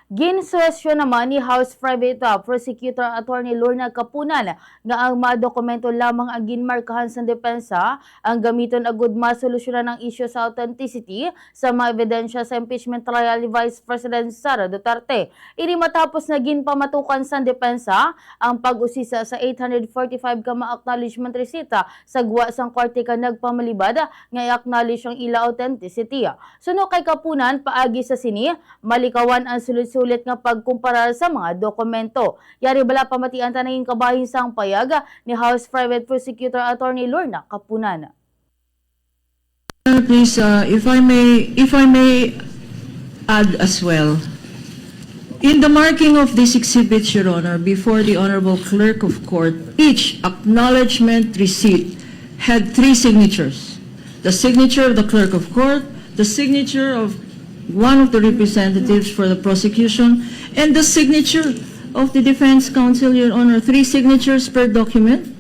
Ginsuwestyon naman ni House Private Prosecutor Attorney Lorna Capunan nga ang mga dokumento lamang ang ginmarkahan sa depensa ang gamiton agud masolusyonan ang isyu sa authenticity sa mga ebidensya sa impeachment trial ni Vice President Sara Duterte. Ini matapos na ginpamatukan sa depensa ang pag-usisa sa 845 ka ma-acknowledgement resita sa guwa sang korte ka nagpamalibad nga i-acknowledge ang ila authenticity. Suno kay Capunan paagi sa sini malikawan ang sulit nga pagkumpara sa mga dokumento. Yari bala pamatian tanayin kabahin sang payag ni House Private Prosecutor Attorney Lorna Capunan. Please, if I may add as well, in the marking of these exhibits, Your Honor, before the Honorable Clerk of Court, each acknowledgement receipt had 3 signatures: the signature of the Clerk of Court, the signature of one of the representatives for the prosecution, and the signature of the defense counsel, Your Honor. 3 signatures per document.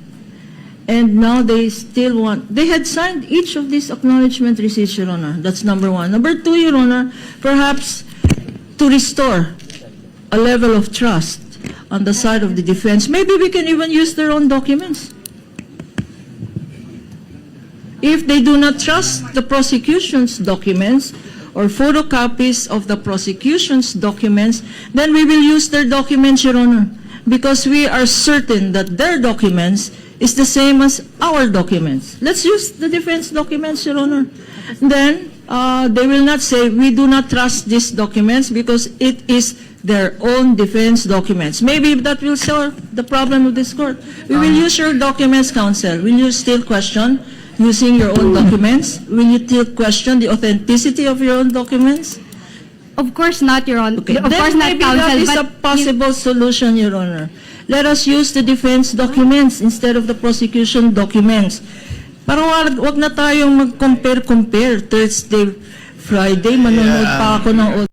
And now they still want, they had signed each of these acknowledgement receipts, Your Honor. That's number 1. Number 2, Your Honor, perhaps to restore a level of trust on the side of the defense, maybe we can even use their own documents. If they do not trust the prosecution's documents, or photocopies of the prosecution's documents, then we will use their documents, Your Honor, because we are certain that their documents is the same as our documents. Let's use the defense documents, Your Honor. Then, they will not say, we do not trust these documents because it is their own defense documents. Maybe that will solve the problem of this court. We will use your documents, counsel. Will you still question using your own documents? Will you still question the authenticity of your own documents? Of course not, Your Honor. Okay. Of Then course not, maybe that is counsel. a possible solution, Your Honor. Let us use the defense documents instead of the prosecution documents. Para wag na tayong mag-compare. Thursday, Friday, manonood pa ako ng